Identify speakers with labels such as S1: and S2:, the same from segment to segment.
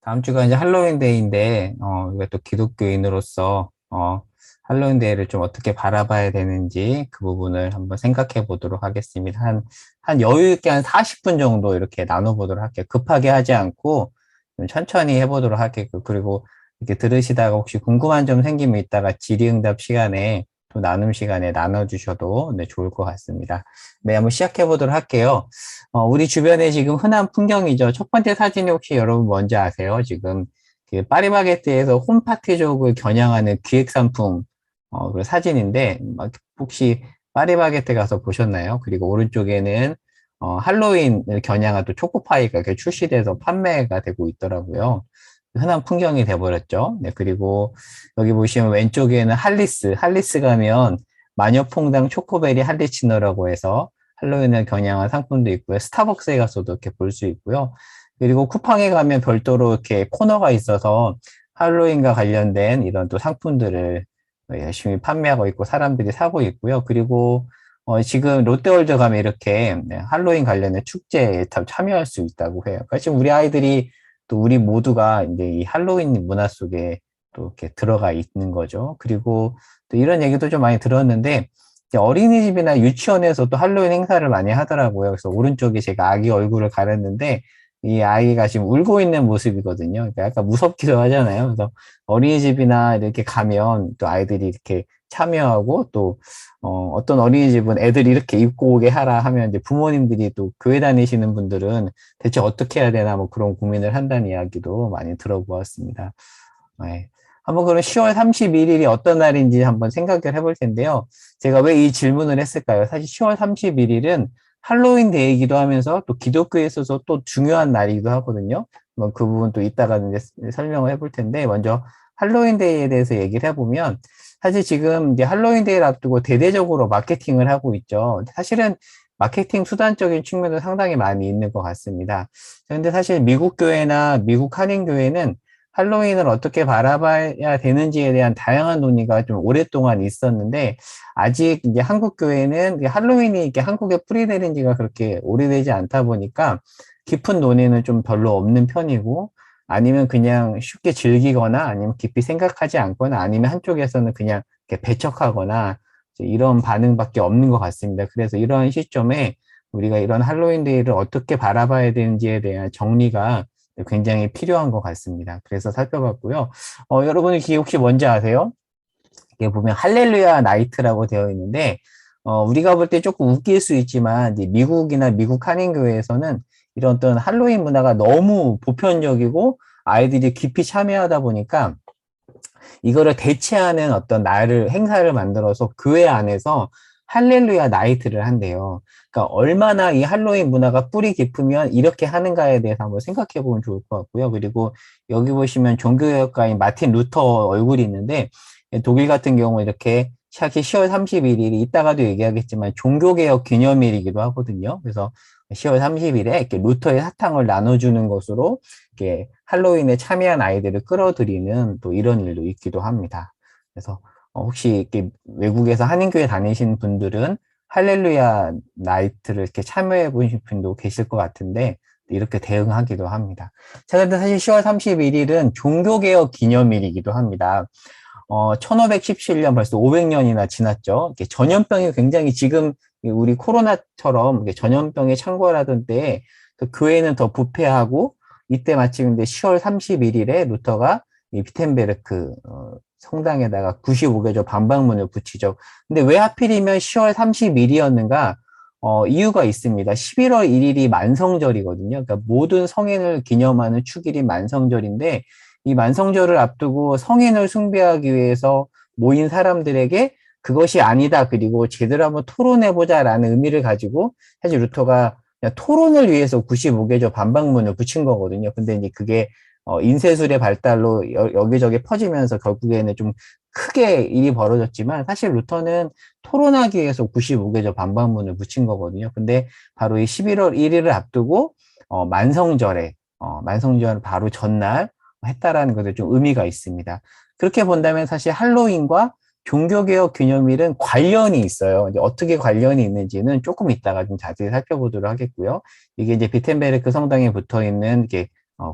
S1: 다음 주가 이제 할로윈 데이인데, 우리가 또 기독교인으로서, 할로윈 데이를 좀 어떻게 바라봐야 되는지 그 부분을 한번 생각해 보도록 하겠습니다. 한 여유 있게 한 40분 정도 이렇게 나눠보도록 할게요. 급하게 하지 않고 좀 천천히 해보도록 할게요. 그리고 이렇게 들으시다가 혹시 궁금한 점 생기면 이따가 질의응답 시간에 또 나눔 시간에 나눠주셔도 네, 좋을 것 같습니다. 네, 한번 시작해 보도록 할게요. 우리 주변에 지금 흔한 풍경이죠. 첫 번째 사진이 혹시 여러분 뭔지 아세요? 지금 그 파리바게뜨에서 홈파티족을 겨냥하는 기획 상품 그 사진인데 혹시 파리바게뜨 가서 보셨나요? 그리고 오른쪽에는 할로윈을 겨냥한 또 초코파이가 이렇게 출시돼서 판매가 되고 있더라고요. 흔한 풍경이 돼버렸죠. 네, 그리고 여기 보시면 왼쪽에는 할리스 가면 마녀퐁당 초코베리 할리치노라고 해서 할로윈을 겨냥한 상품도 있고요. 스타벅스에 가서도 이렇게 볼 수 있고요. 그리고 쿠팡에 가면 별도로 이렇게 코너가 있어서 할로윈과 관련된 이런 또 상품들을 열심히 판매하고 있고 사람들이 사고 있고요. 그리고 지금 롯데월드 가면 이렇게 네, 할로윈 관련된 축제에 참여할 수 있다고 해요. 그러니까 지금 우리 아이들이 또 우리 모두가 이제 이 할로윈 문화 속에 또 이렇게 들어가 있는 거죠. 그리고 또 이런 얘기도 좀 많이 들었는데 어린이집이나 유치원에서 또 할로윈 행사를 많이 하더라고요. 그래서 오른쪽에 제가 아기 얼굴을 가렸는데 이 아이가 지금 울고 있는 모습이거든요. 그러니까 약간 무섭기도 하잖아요. 그래서 어린이집이나 이렇게 가면 또 아이들이 이렇게 참여하고 또 어떤 어린이집은 애들 이렇게 입고 오게 하라 하면 이제 부모님들이 또 교회 다니시는 분들은 대체 어떻게 해야 되나 뭐 그런 고민을 한다는 이야기도 많이 들어보았습니다. 네. 한번 그럼 10월 31일이 어떤 날인지 한번 생각을 해볼 텐데요. 제가 왜 이 질문을 했을까요? 사실 10월 31일은 할로윈 데이이기도 하면서 또 기독교에 있어서 또 중요한 날이기도 하거든요. 뭐그 부분 또 이따가 이제 설명을 해볼 텐데, 먼저 할로윈 데이에 대해서 얘기를 해보면, 사실 지금 이제 할로윈 데이를 앞두고 대대적으로 마케팅을 하고 있죠. 사실은 마케팅 수단적인 측면도 상당히 많이 있는 것 같습니다. 그런데 사실 미국 교회나 미국 한인 교회는 할로윈을 어떻게 바라봐야 되는지에 대한 다양한 논의가 좀 오랫동안 있었는데, 아직 이제 한국 교회는 할로윈이 이렇게 한국에 뿌리내린 지가 그렇게 오래되지 않다 보니까 깊은 논의는 좀 별로 없는 편이고, 아니면 그냥 쉽게 즐기거나 아니면 깊이 생각하지 않거나 아니면 한쪽에서는 그냥 이렇게 배척하거나 이런 반응밖에 없는 것 같습니다. 그래서 이런 시점에 우리가 이런 할로윈 데이를 어떻게 바라봐야 되는지에 대한 정리가 굉장히 필요한 것 같습니다. 그래서 살펴봤고요. 여러분이 기억 혹시 뭔지 아세요? 이게 보면 할렐루야 나이트라고 되어 있는데, 우리가 볼 때 조금 웃길 수 있지만, 이제 미국이나 미국 한인교회에서는 이런 어떤 할로윈 문화가 너무 보편적이고 아이들이 깊이 참여하다 보니까 이거를 대체하는 어떤 날을, 행사를 만들어서 교회 안에서 할렐루야 나이트를 한대요. 그러니까 얼마나 이 할로윈 문화가 뿌리 깊으면 이렇게 하는가에 대해서 한번 생각해 보면 좋을 것 같고요. 그리고 여기 보시면 종교개혁가인 마틴 루터 얼굴이 있는데 독일 같은 경우 이렇게 샤키 10월 31일이 이따가도 얘기하겠지만 종교개혁 기념일이기도 하거든요. 그래서 10월 30일에 이렇게 루터의 사탕을 나눠주는 것으로 이렇게 할로윈에 참여한 아이들을 끌어들이는 또 이런 일도 있기도 합니다. 그래서 혹시 이렇게 외국에서 한인교회 다니신 분들은 할렐루야 나이트를 이렇게 참여해 보신 분도 계실 것 같은데 이렇게 대응하기도 합니다. 자, 근데 사실 10월 31일은 종교개혁 기념일이기도 합니다. 1517년 벌써 500년이나 지났죠. 이렇게 전염병이 굉장히 지금 우리 코로나처럼 전염병에 창궐하던 때에 그 교회는 더 부패하고 이때 마침 근데 10월 31일에 루터가 이 비텐베르크 성당에다가 95개조 반박문을 붙이죠. 근데 왜 하필이면 10월 30일이었는가? 이유가 있습니다. 11월 1일이 만성절이거든요. 그러니까 모든 성인을 기념하는 축일이 만성절인데 이 만성절을 앞두고 성인을 숭배하기 위해서 모인 사람들에게 그것이 아니다. 그리고 제대로 한번 토론해보자라는 의미를 가지고 사실 루터가 그냥 토론을 위해서 95개조 반박문을 붙인 거거든요. 근데 이제 그게 인쇄술의 발달로 여기저기 퍼지면서 결국에는 좀 크게 일이 벌어졌지만 사실 루터는 토론하기 위해서 95개조 반박문을 붙인 거거든요. 근데 바로 이 11월 1일을 앞두고 만성절 바로 전날 했다라는 것에 좀 의미가 있습니다. 그렇게 본다면 사실 할로윈과 종교개혁 기념일은 관련이 있어요. 이제 어떻게 관련이 있는지는 조금 이따가 좀 자세히 살펴보도록 하겠고요. 이게 이제 비텐베르크 성당에 붙어 있는 이게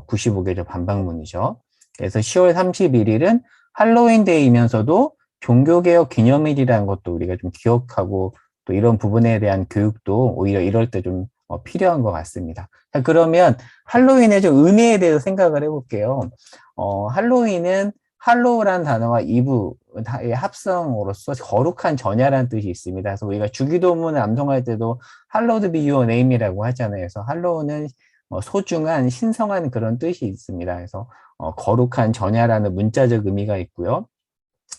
S1: 95개조 반박문이죠. 그래서 10월 31일은 할로윈데이이면서도 종교개혁 기념일이라는 것도 우리가 좀 기억하고 또 이런 부분에 대한 교육도 오히려 이럴 때 좀 필요한 것 같습니다. 자, 그러면 할로윈의 좀 의미에 대해서 생각을 해볼게요. 할로윈은 할로우란 단어와 이브의 합성으로서 거룩한 전야라는 뜻이 있습니다. 그래서 우리가 주기도문을 암송할 때도 Hallowed be your name이라고 하잖아요. 그래서 할로우는 소중한, 신성한 그런 뜻이 있습니다. 그래서 거룩한 전야라는 문자적 의미가 있고요.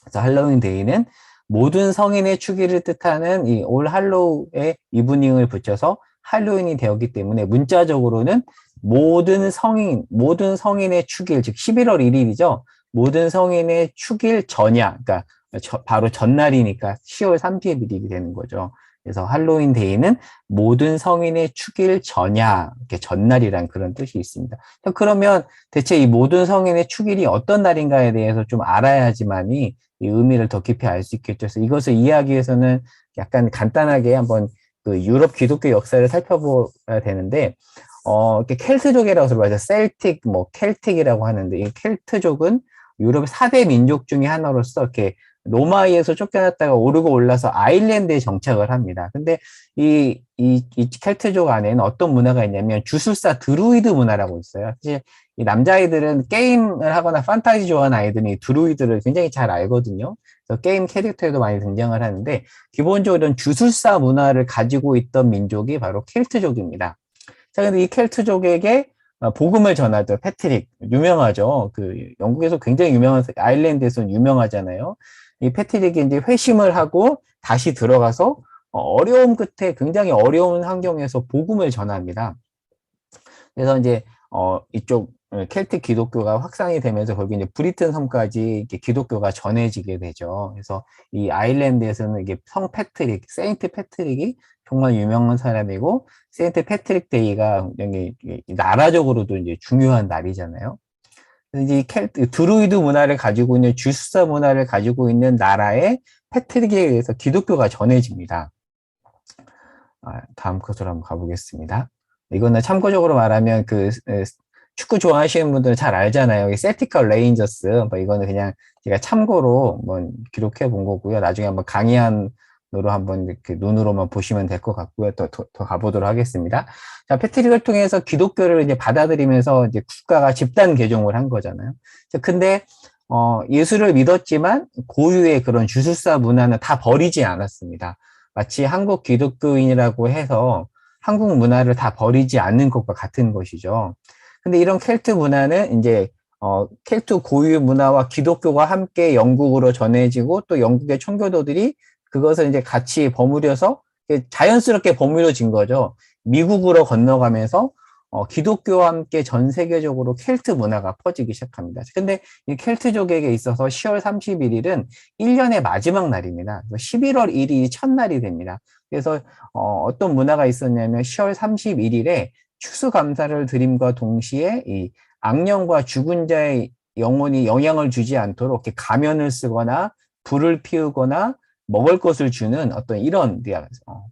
S1: 그래서 할로윈 데이는 모든 성인의 축일을 뜻하는 이 올 할로우에 이브닝을 붙여서 할로윈이 되었기 때문에 문자적으로는 모든 성인의 축일, 즉 11월 1일이죠. 모든 성인의 축일 전야, 그러니까 바로 전날이니까 10월 31일이 되는 거죠. 그래서 할로윈 데이는 모든 성인의 축일 전야, 이렇게 전날이란 그런 뜻이 있습니다. 그러면 대체 이 모든 성인의 축일이 어떤 날인가에 대해서 좀 알아야지만이 이 의미를 더 깊이 알 수 있겠죠. 그래서 이것을 이해하기 위해서는 약간 간단하게 한번 그 유럽 기독교 역사를 살펴봐야 되는데, 이렇게 켈트족이라고 들어봐요. 셀틱, 켈틱이라고 하는데, 이 켈트족은 유럽 4대 민족 중에 하나로서 이렇게 로마에서 쫓겨났다가 오르고 올라서 아일랜드에 정착을 합니다. 근데 이 켈트족 안에는 어떤 문화가 있냐면 주술사 드루이드 문화라고 있어요. 사실 이 남자아이들은 게임을 하거나 판타지 좋아하는 아이들은 이 드루이드를 굉장히 잘 알거든요. 그래서 게임 캐릭터에도 많이 등장을 하는데 기본적으로 이런 주술사 문화를 가지고 있던 민족이 바로 켈트족입니다. 자, 근데 이 켈트족에게 복음을 전하던 패트릭, 유명하죠. 그 영국에서 굉장히 유명한, 아일랜드에서는 유명하잖아요. 이 패트릭이 이제 회심을 하고 다시 들어가서 어려움 끝에 굉장히 어려운 환경에서 복음을 전합니다. 그래서 이제 이쪽 켈틱 기독교가 확산이 되면서 거기 이제 브리튼 섬까지 기독교가 전해지게 되죠. 그래서 이 아일랜드에서는 이게 성 패트릭, 세인트 패트릭이 정말 유명한 사람이고 세인트 패트릭 데이가 굉장히 나라적으로도 이제 중요한 날이잖아요. 그래서 이 드루이드 문화를 가지고 있는 주수사 문화를 가지고 있는 나라의 패트릭에 의해서 기독교가 전해집니다. 다음 컷으로 한번 가보겠습니다. 이거는 참고적으로 말하면 축구 좋아하시는 분들은 잘 알잖아요. 셀틱과 레인저스. 이거는 그냥 제가 참고로 기록해 본 거고요. 나중에 한번 강의안으로 한번 이렇게 눈으로만 보시면 될 것 같고요. 더 가보도록 하겠습니다. 자, 패트릭을 통해서 기독교를 이제 받아들이면서 이제 국가가 집단 개종을 한 거잖아요. 근데 예수를 믿었지만 고유의 그런 주술사 문화는 다 버리지 않았습니다. 마치 한국 기독교인이라고 해서 한국 문화를 다 버리지 않는 것과 같은 것이죠. 근데 이런 켈트 문화는 이제 켈트 고유 문화와 기독교가 함께 영국으로 전해지고 또 영국의 청교도들이 그것을 이제 같이 버무려서 자연스럽게 버무려진 거죠. 미국으로 건너가면서 기독교와 함께 전 세계적으로 켈트 문화가 퍼지기 시작합니다. 근데 이 켈트족에게 있어서 10월 31일은 1년의 마지막 날입니다. 11월 1일이 첫날이 됩니다. 그래서 어떤 문화가 있었냐면 10월 31일에 추수감사를 드림과 동시에 이 악령과 죽은 자의 영혼이 영향을 주지 않도록 이렇게 가면을 쓰거나 불을 피우거나 먹을 것을 주는 어떤 이런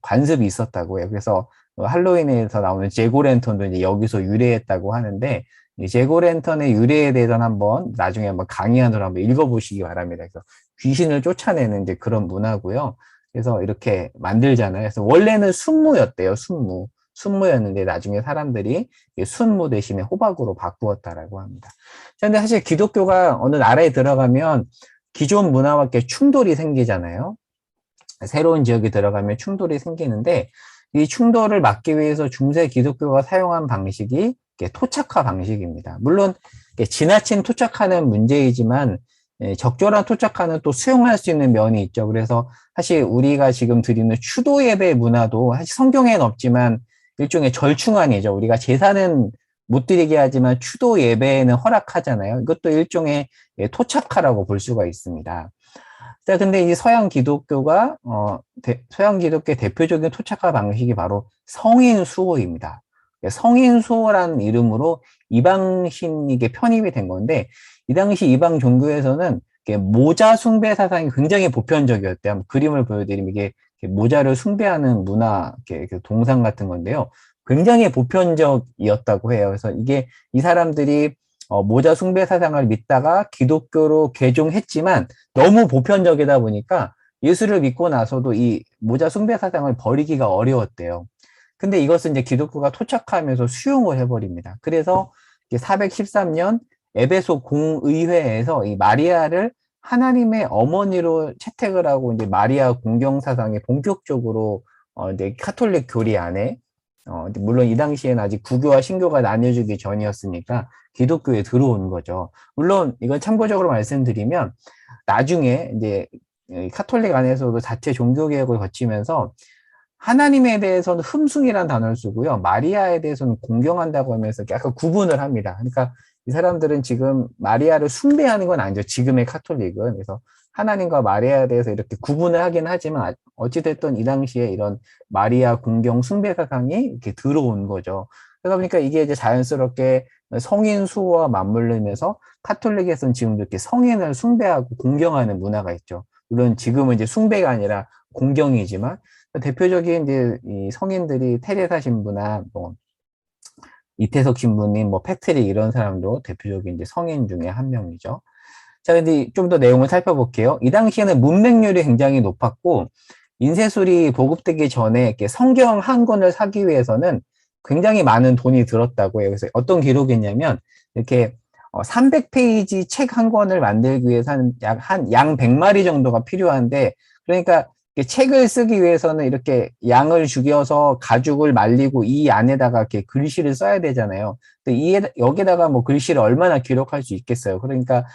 S1: 관습이 있었다고 해요. 그래서 할로윈에서 나오는 제고랜턴도 이제 여기서 유래했다고 하는데 이 제고랜턴의 유래에 대해서는 나중에 한번 강의안으로 한번 읽어보시기 바랍니다. 그래서 귀신을 쫓아내는 이제 그런 문화고요. 그래서 이렇게 만들잖아요. 그래서 원래는 순무였대요. 순무였는데 나중에 사람들이 순무 대신에 호박으로 바꾸었다라고 합니다. 근데 사실 기독교가 어느 나라에 들어가면 기존 문화와 이렇게 충돌이 생기잖아요. 새로운 지역에 들어가면 충돌이 생기는데 이 충돌을 막기 위해서 중세 기독교가 사용한 방식이 토착화 방식입니다. 물론 지나친 토착화는 문제이지만 적절한 토착화는 또 수용할 수 있는 면이 있죠. 그래서 사실 우리가 지금 드리는 추도 예배 문화도 사실 성경에는 없지만 일종의 절충안이죠. 우리가 제사는 못 드리게 하지만 추도 예배에는 허락하잖아요. 이것도 일종의 토착화라고 볼 수가 있습니다. 자, 근데 이 서양 기독교가 서양 기독교의 대표적인 토착화 방식이 바로 성인 수호입니다. 성인 수호라는 이름으로 이방신에게 편입이 된 건데 이 당시 이방 종교에서는 모자 숭배 사상이 굉장히 보편적이었대요. 한번 그림을 보여드리면 이게 모자를 숭배하는 문화 동상 같은 건데요. 굉장히 보편적이었다고 해요. 그래서 이게 이 사람들이 모자 숭배 사상을 믿다가 기독교로 개종했지만 너무 보편적이다 보니까 예수를 믿고 나서도 이 모자 숭배 사상을 버리기가 어려웠대요. 근데 이것은 이제 기독교가 토착하면서 수용을 해버립니다. 그래서 413년 에베소 공의회에서 이 마리아를 하나님의 어머니로 채택을 하고 이제 마리아 공경 사상이 본격적으로 이제 카톨릭 교리 안에 물론 이 당시에는 아직 구교와 신교가 나뉘어지기 전이었으니까 기독교에 들어온 거죠. 물론 이건 참고적으로 말씀드리면 나중에 이제 카톨릭 안에서도 자체 종교개혁을 거치면서 하나님에 대해서는 흠숭이라는 단어를 쓰고요. 마리아에 대해서는 공경한다고 하면서 약간 구분을 합니다. 그러니까 이 사람들은 지금 마리아를 숭배하는 건 아니죠. 지금의 카톨릭은. 그래서 하나님과 마리아에 대해서 이렇게 구분을 하긴 하지만 어찌됐든 이 당시에 이런 마리아 공경 숭배 사상이 이렇게 들어온 거죠. 그러다 보니까 이게 이제 자연스럽게 성인 수호와 맞물리면서 카톨릭에서는 지금 이렇게 성인을 숭배하고 공경하는 문화가 있죠. 물론 지금은 이제 숭배가 아니라 공경이지만 대표적인 이제 이 성인들이 테레사 신부나 뭐 이태석 신부님, 뭐 패트릭 이런 사람도 대표적인 이제 성인 중에 한 명이죠. 자, 근데 좀 더 내용을 살펴볼게요. 이 당시에는 문맹률이 굉장히 높았고 인쇄술이 보급되기 전에 이렇게 성경 한 권을 사기 위해서는 굉장히 많은 돈이 들었다고 해요. 그래서 어떤 기록이 있냐면 이렇게 300페이지 책 한 권을 만들기 위해서 양 100마리 정도가 필요한데 그러니까 책을 쓰기 위해서는 이렇게 양을 죽여서 가죽을 말리고 이 안에다가 이렇게 글씨를 써야 되잖아요. 근데 여기다가 뭐 글씨를 얼마나 기록할 수 있겠어요. 그러니까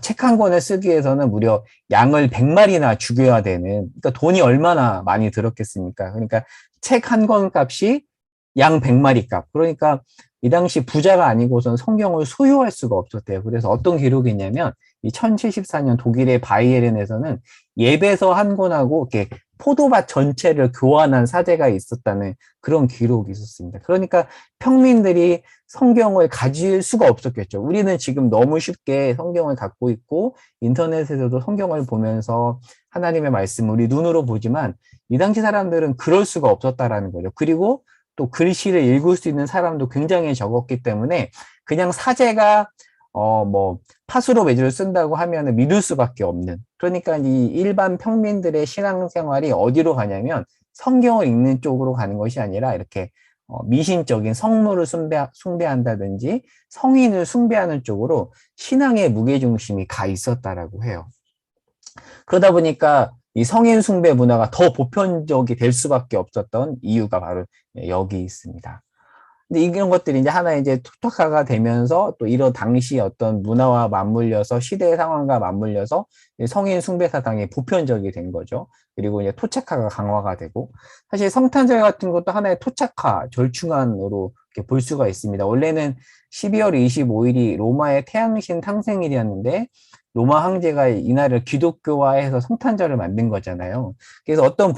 S1: 책 한 권을 쓰기 위해서는 무려 양을 100마리나 죽여야 되는, 그러니까 돈이 얼마나 많이 들었겠습니까? 그러니까 책 한 권 값이 양 100마리 값. 그러니까 이 당시 부자가 아니고선 성경을 소유할 수가 없었대요. 그래서 어떤 기록이 있냐면 이 1074년 독일의 바이에른에서는 예배서 한 권하고 이렇게 포도밭 전체를 교환한 사제가 있었다는 그런 기록이 있었습니다. 그러니까 평민들이 성경을 가질 수가 없었겠죠. 우리는 지금 너무 쉽게 성경을 갖고 있고 인터넷에서도 성경을 보면서 하나님의 말씀을 우리 눈으로 보지만 이 당시 사람들은 그럴 수가 없었다라는 거죠. 그리고 또 글씨를 읽을 수 있는 사람도 굉장히 적었기 때문에 그냥 사제가 뭐 파수로 매주를 쓴다고 하면은 믿을 수밖에 없는, 그러니까 이 일반 평민들의 신앙생활이 어디로 가냐면 성경을 읽는 쪽으로 가는 것이 아니라 이렇게 미신적인 성물을 숭배한다든지 성인을 숭배하는 쪽으로 신앙의 무게중심이 가 있었다라고 해요. 그러다 보니까 이 성인 숭배 문화가 더 보편적이 될 수밖에 없었던 이유가 바로 여기 있습니다. 근데 이런 것들이 이제 하나 이제 토착화가 되면서 또 이런 당시 어떤 문화와 맞물려서 시대의 상황과 맞물려서 성인 숭배 사상이 보편적이 된 거죠. 그리고 이제 토착화가 강화가 되고 사실 성탄절 같은 것도 하나의 토착화, 절충안으로 이렇게 볼 수가 있습니다. 원래는 12월 25일이 로마의 태양신 탕생일이었는데 로마 황제가 이날을 기독교화해서 성탄절을 만든 거잖아요. 그래서 어떤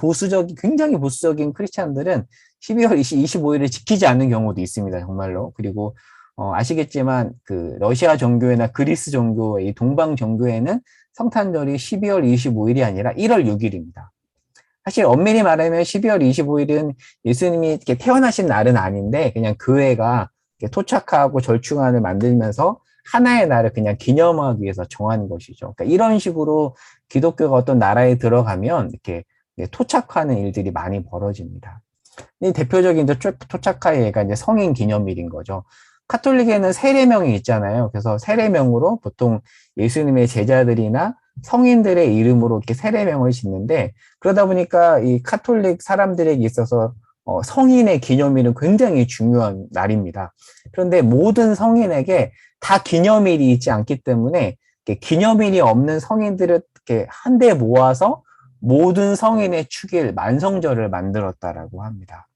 S1: 굉장히 보수적인 크리스찬들은 12월 25일을 지키지 않는 경우도 있습니다, 정말로. 그리고, 아시겠지만, 러시아 종교회나 그리스 종교회, 이 동방 종교회는 성탄절이 12월 25일이 아니라 1월 6일입니다. 사실 엄밀히 말하면 12월 25일은 예수님이 이렇게 태어나신 날은 아닌데, 그냥 교회가 토착하고 절충안을 만들면서 하나의 날을 그냥 기념하기 위해서 정한 것이죠. 그러니까 이런 식으로 기독교가 어떤 나라에 들어가면 이렇게 토착하는 일들이 많이 벌어집니다. 이 대표적인 토착화의 예가 이제 성인 기념일인 거죠. 카톨릭에는 세례명이 있잖아요. 그래서 세례명으로 보통 예수님의 제자들이나 성인들의 이름으로 이렇게 세례명을 짓는데 그러다 보니까 이 카톨릭 사람들에게 있어서 성인의 기념일은 굉장히 중요한 날입니다. 그런데 모든 성인에게 다 기념일이 있지 않기 때문에 기념일이 없는 성인들을 이렇게 한데 모아서 모든 성인의 축일 만성절을 만들었다라고 합니다.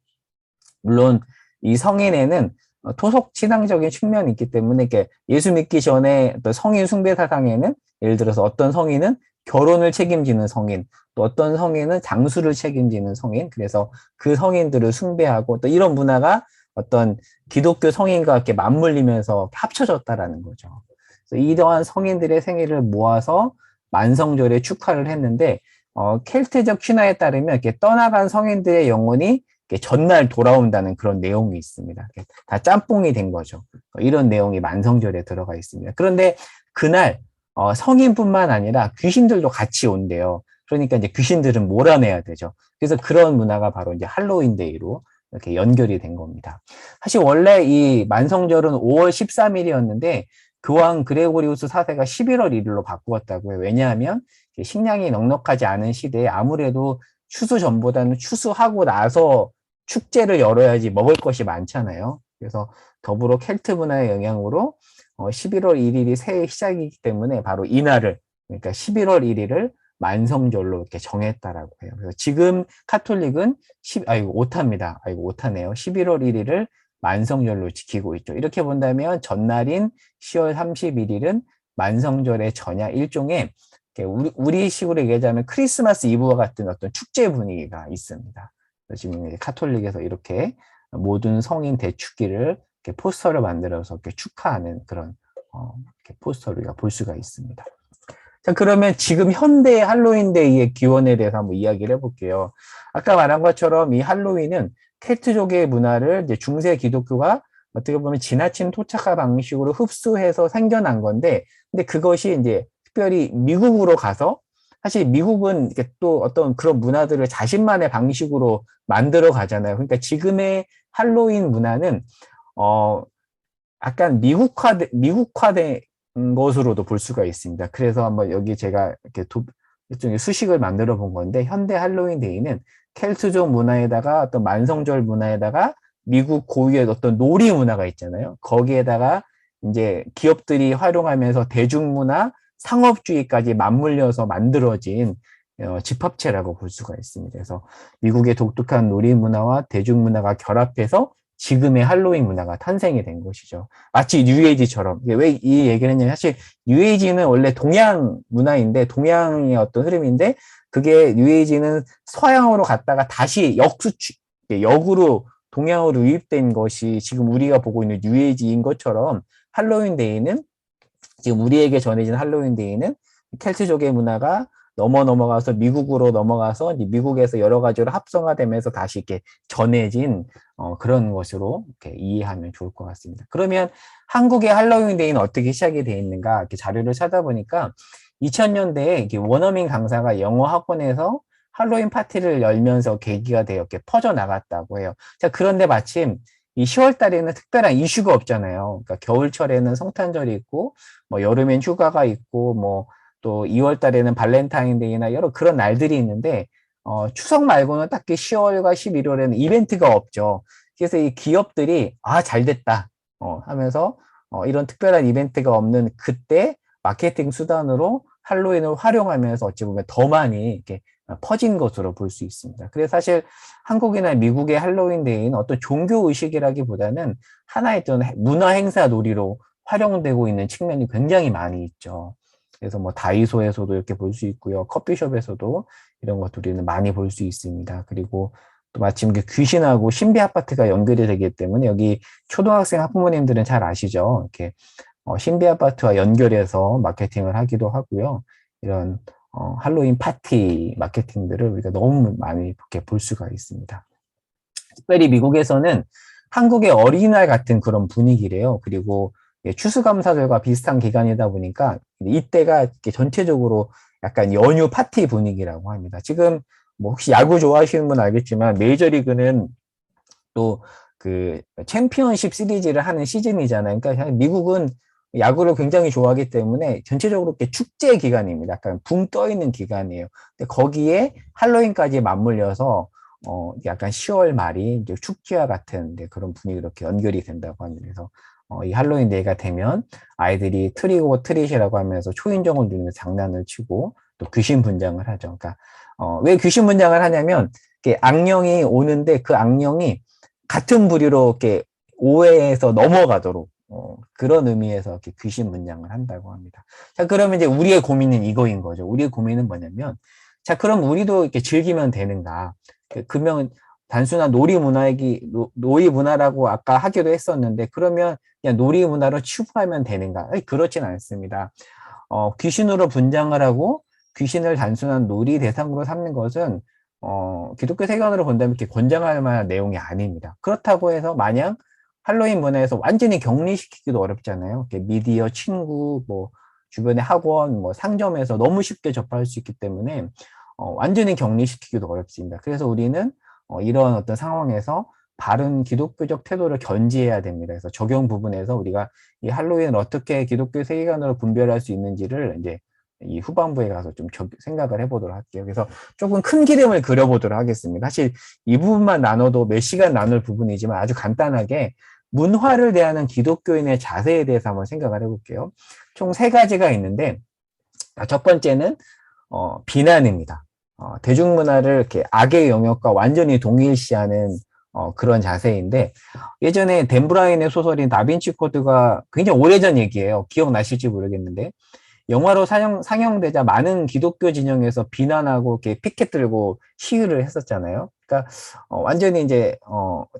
S1: 물론 이 성인에는 토속 신앙적인 측면이 있기 때문에 이렇게 예수 믿기 전에 또 성인 숭배 사상에는 예를 들어서 어떤 성인은 결혼을 책임지는 성인, 또 어떤 성인은 장수를 책임지는 성인, 그래서 그 성인들을 숭배하고 또 이런 문화가 어떤 기독교 성인과 이렇게 맞물리면서 합쳐졌다라는 거죠. 그래서 이러한 성인들의 생일을 모아서 만성절에 축하를 했는데 켈트적 신화에 따르면 이렇게 떠나간 성인들의 영혼이 전날 돌아온다는 그런 내용이 있습니다. 다 짬뽕이 된 거죠. 이런 내용이 만성절에 들어가 있습니다. 그런데 그날 성인뿐만 아니라 귀신들도 같이 온대요. 그러니까 이제 귀신들은 몰아내야 되죠. 그래서 그런 문화가 바로 이제 할로윈데이로 이렇게 연결이 된 겁니다. 사실 원래 이 만성절은 5월 13일이었는데 교황 그레고리우스 4세가 11월 1일로 바꾸었다고요. 왜냐하면 식량이 넉넉하지 않은 시대에 아무래도 추수 전보다는 추수하고 나서 축제를 열어야지 먹을 것이 많잖아요. 그래서 더불어 켈트 문화의 영향으로 11월 1일이 새해 시작이기 때문에 바로 이날을, 그러니까 11월 1일을 만성절로 이렇게 정했다라고 해요. 그래서 지금 카톨릭은 오타입니다. 오타네요. 11월 1일을 만성절로 지키고 있죠. 이렇게 본다면 전날인 10월 31일은 만성절의 전야 일종의 우리식으로 얘기하자면 크리스마스 이브와 같은 어떤 축제 분위기가 있습니다. 지금 카톨릭에서 이렇게 모든 성인 대축기를 이렇게 포스터를 만들어서 이렇게 축하하는 그런 이렇게 포스터를 우리가 볼 수가 있습니다. 자, 그러면 지금 현대의 할로윈데이의 기원에 대해서 한번 이야기를 해볼게요. 아까 말한 것처럼 이 할로윈은 켈트족의 문화를 이제 중세 기독교가 어떻게 보면 지나친 토착화 방식으로 흡수해서 생겨난 건데, 근데 그것이 이제 특별히 미국으로 가서, 사실 미국은 또 어떤 그런 문화들을 자신만의 방식으로 만들어 가잖아요. 그러니까 지금의 할로윈 문화는 약간 미국화된 것으로도 볼 수가 있습니다. 그래서 한번 여기 제가 이렇게 일종의 수식을 만들어 본 건데, 현대 할로윈 데이는 켈트족 문화에다가 어떤 만성절 문화에다가 미국 고유의 어떤 놀이 문화가 있잖아요. 거기에다가 이제 기업들이 활용하면서 대중문화, 상업주의까지 맞물려서 만들어진 집합체라고 볼 수가 있습니다. 그래서 미국의 독특한 놀이 문화와 대중문화가 결합해서 지금의 할로윈 문화가 탄생이 된 것이죠. 마치 뉴에이지처럼. 왜 이 얘기를 했냐면, 사실 뉴에이지는 원래 동양 문화인데, 동양의 어떤 흐름인데, 그게 뉴에이지는 서양으로 갔다가 다시 역으로 동양으로 유입된 것이 지금 우리가 보고 있는 뉴에이지인 것처럼, 할로윈 데이는, 지금 우리에게 전해진 할로윈 데이는 켈트족의 문화가 넘어가서 미국으로 넘어가서 미국에서 여러 가지로 합성화되면서 다시 이렇게 전해진 그런 것으로 이렇게 이해하면 좋을 것 같습니다. 그러면 한국의 할로윈 데이는 어떻게 시작이 되어 있는가 이렇게 자료를 찾아보니까 2000년대에 원어민 강사가 영어 학원에서 할로윈 파티를 열면서 계기가 되어 이렇게 퍼져 나갔다고 해요. 자, 그런데 마침 이 10월 달에는 특별한 이슈가 없잖아요. 그러니까 겨울철에는 성탄절이 있고, 뭐 여름엔 휴가가 있고, 뭐 또 2월 달에는 발렌타인데이나 여러 그런 날들이 있는데, 추석 말고는 딱히 10월과 11월에는 이벤트가 없죠. 그래서 이 기업들이, 잘 됐다, 하면서, 이런 특별한 이벤트가 없는 그때 마케팅 수단으로 할로윈을 활용하면서 어찌 보면 더 많이 이렇게 퍼진 것으로 볼 수 있습니다. 그래서 사실 한국이나 미국의 할로윈 데이는 어떤 종교 의식이라기보다는 하나의 좀 문화 행사 놀이로 활용되고 있는 측면이 굉장히 많이 있죠. 그래서 뭐 다이소에서도 이렇게 볼 수 있고요. 커피숍에서도 이런 것들 우리는 많이 볼 수 있습니다. 그리고 또 마침 귀신하고 신비 아파트가 연결이 되기 때문에 여기 초등학생 학부모님들은 잘 아시죠? 이렇게 신비 아파트와 연결해서 마케팅을 하기도 하고요. 이런 할로윈 파티 마케팅들을 우리가 너무 많이 이렇게 볼 수가 있습니다. 특별히 미국에서는 한국의 어린이날 같은 그런 분위기래요. 그리고 추수감사절과 비슷한 기간이다 보니까 이때가 전체적으로 약간 연휴 파티 분위기라고 합니다. 지금 뭐 혹시 야구 좋아하시는 분 알겠지만 메이저리그는 또 그 챔피언십 시리즈를 하는 시즌이잖아요. 그러니까 미국은 야구를 굉장히 좋아하기 때문에 전체적으로 이렇게 축제 기간입니다. 약간 붕 떠 있는 기간이에요. 근데 거기에 할로윈까지 맞물려서 약간 10월 말이 이제 축제와 같은 그런 분위기로 이렇게 연결이 된다고 합니다. 그래서 이 할로윈 데이가 되면 아이들이 트릭 오어 트릿이라고 하면서 초인종을 누르면서 장난을 치고 또 귀신 분장을 하죠. 그러니까 왜 귀신 분장을 하냐면 악령이 오는데 그 악령이 같은 부류로 이렇게 오해해서 넘어가도록 그런 의미에서 이렇게 귀신 분장을 한다고 합니다. 자, 그러면 이제 우리의 고민은 이거인 거죠. 우리의 고민은 뭐냐면, 자, 그럼 우리도 이렇게 즐기면 되는가? 그러면 단순한 놀이 문화라고 아까 하기도 했었는데, 그러면 그냥 놀이 문화로 치부하면 되는가? 그렇진 않습니다. 귀신으로 분장을 하고 귀신을 단순한 놀이 대상으로 삼는 것은 기독교 세계관으로 본다면 이렇게 권장할 만한 내용이 아닙니다. 그렇다고 해서 마냥 할로윈 문화에서 완전히 격리시키기도 어렵잖아요. 이렇게 미디어, 친구, 뭐 주변의 학원, 뭐 상점에서 너무 쉽게 접할 수 있기 때문에 완전히 격리시키기도 어렵습니다. 그래서 우리는 이런 어떤 상황에서 바른 기독교적 태도를 견지해야 됩니다. 그래서 적용 부분에서 우리가 이 할로윈을 어떻게 기독교 세계관으로 분별할 수 있는지를 이제 이 후반부에 가서 좀 생각을 해보도록 할게요. 그래서 조금 큰 그림을 그려보도록 하겠습니다. 사실 이 부분만 나눠도 몇 시간 나눌 부분이지만 아주 간단하게 문화를 대하는 기독교인의 자세에 대해서 한번 생각을 해볼게요. 총 세 가지가 있는데 첫 번째는 비난입니다. 대중문화를 이렇게 악의 영역과 완전히 동일시하는 그런 자세인데 예전에 댄 브라인의 소설인 다빈치 코드가 굉장히 오래전 얘기예요. 기억나실지 모르겠는데 영화로 상영되자 많은 기독교 진영에서 비난하고 이렇게 피켓 들고 시위를 했었잖아요. 그러니까 완전히 이제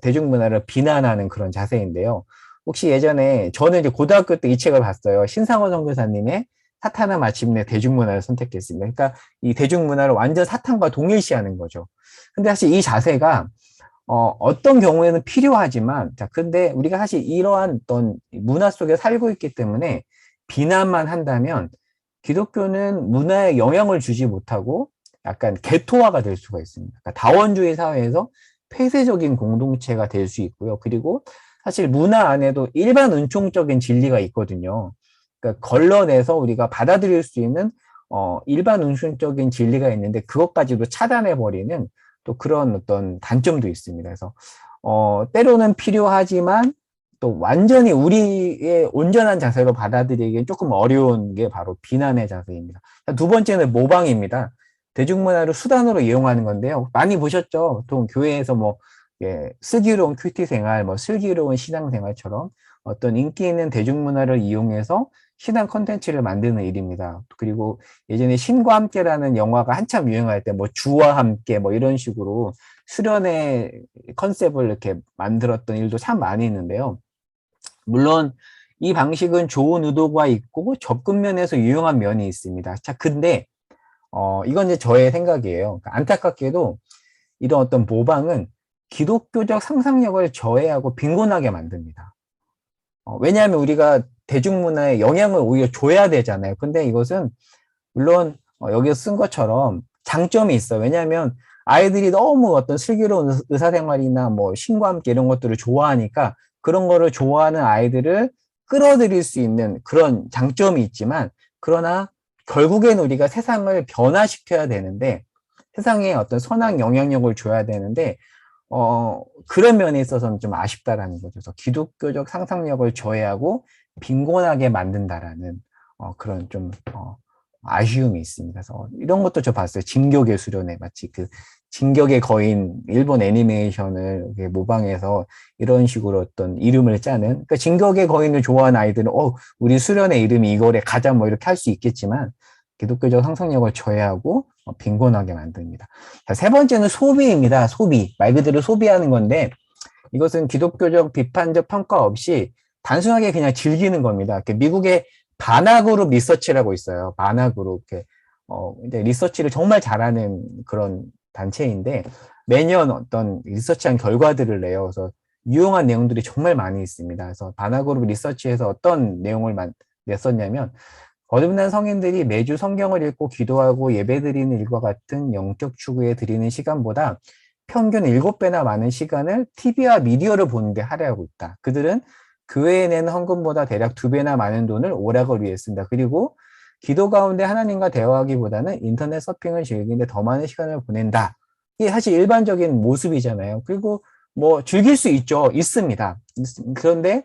S1: 대중문화를 비난하는 그런 자세인데요. 혹시 예전에 저는 이제 고등학교 때 이 책을 봤어요. 신상원 선교사님의 사탄은 마침내 대중문화를 선택했습니다. 그러니까 이 대중문화를 완전 사탄과 동일시하는 거죠. 근데 사실 이 자세가 어떤 경우에는 필요하지만, 자, 근데 우리가 사실 이러한 어떤 문화 속에 살고 있기 때문에 비난만 한다면 기독교는 문화에 영향을 주지 못하고 약간 개토화가 될 수가 있습니다. 그러니까 다원주의 사회에서 폐쇄적인 공동체가 될 수 있고요. 그리고 사실 문화 안에도 일반 은총적인 진리가 있거든요. 그러니까 걸러내서 우리가 받아들일 수 있는 일반 은총적인 진리가 있는데 그것까지도 차단해버리는 또 그런 어떤 단점도 있습니다. 그래서 때로는 필요하지만 또 완전히 우리의 온전한 자세로 받아들이기엔 조금 어려운 게 바로 비난의 자세입니다. 두 번째는 모방입니다. 대중문화를 수단으로 이용하는 건데요. 많이 보셨죠? 보통 교회에서 뭐 슬기로운 큐티 생활, 뭐 슬기로운 신앙 생활처럼 어떤 인기 있는 대중문화를 이용해서 신앙 콘텐츠를 만드는 일입니다. 그리고 예전에 신과 함께라는 영화가 한참 유행할 때 뭐 주와 함께 뭐 이런 식으로 수련의 컨셉을 이렇게 만들었던 일도 참 많이 있는데요. 물론 이 방식은 좋은 의도가 있고 접근 면에서 유용한 면이 있습니다. 자, 근데 이건 이제 저의 생각이에요. 그러니까 안타깝게도 이런 어떤 모방은 기독교적 상상력을 저해하고 빈곤하게 만듭니다. 왜냐하면 우리가 대중문화에 영향을 오히려 줘야 되잖아요. 근데 이것은 물론 여기서 쓴 것처럼 장점이 있어요. 왜냐하면 아이들이 너무 어떤 슬기로운 의사생활이나 뭐 신과 함께 이런 것들을 좋아하니까 그런 거를 좋아하는 아이들을 끌어들일 수 있는 그런 장점이 있지만 그러나 결국엔 우리가 세상을 변화시켜야 되는데 세상에 어떤 선한 영향력을 줘야 되는데 그런 면에 있어서는 좀 아쉽다라는 거죠. 그래서 기독교적 상상력을 저해하고 빈곤하게 만든다라는 그런 좀 아쉬움이 있습니다. 그래서 이런 것도 저 봤어요. 진격의 수련회 마치 그 진격의 거인 일본 애니메이션을 모방해서 이런 식으로 어떤 이름을 짜는 그러니까 진격의 거인을 좋아하는 아이들은 우리 수련회 이름이 이거래 가자 뭐 이렇게 할 수 있겠지만 기독교적 상상력을 저해하고 빈곤하게 만듭니다. 자, 세 번째는 소비입니다. 소비. 말 그대로 소비하는 건데 이것은 기독교적 비판적 평가 없이 단순하게 그냥 즐기는 겁니다. 미국의 바나그룹 리서치라고 있어요. 바나그룹. 이제 리서치를 정말 잘하는 그런 단체인데 매년 어떤 리서치한 결과들을 내요. 그래서 유용한 내용들이 정말 많이 있습니다. 그래서 바나그룹 리서치에서 어떤 내용을 냈었냐면 거듭난 성인들이 매주 성경을 읽고 기도하고 예배드리는 일과 같은 영적 추구에 드리는 시간보다 평균 7배나 많은 시간을 TV와 미디어를 보는 데 할애하고 있다. 그들은 교회에 내는 헌금보다 대략 2배나 많은 돈을 오락을 위해 쓴다. 그리고 기도 가운데 하나님과 대화하기보다는 인터넷 서핑을 즐기는데 더 많은 시간을 보낸다. 이게 사실 일반적인 모습이잖아요. 그리고 뭐 즐길 수 있죠. 있습니다. 그런데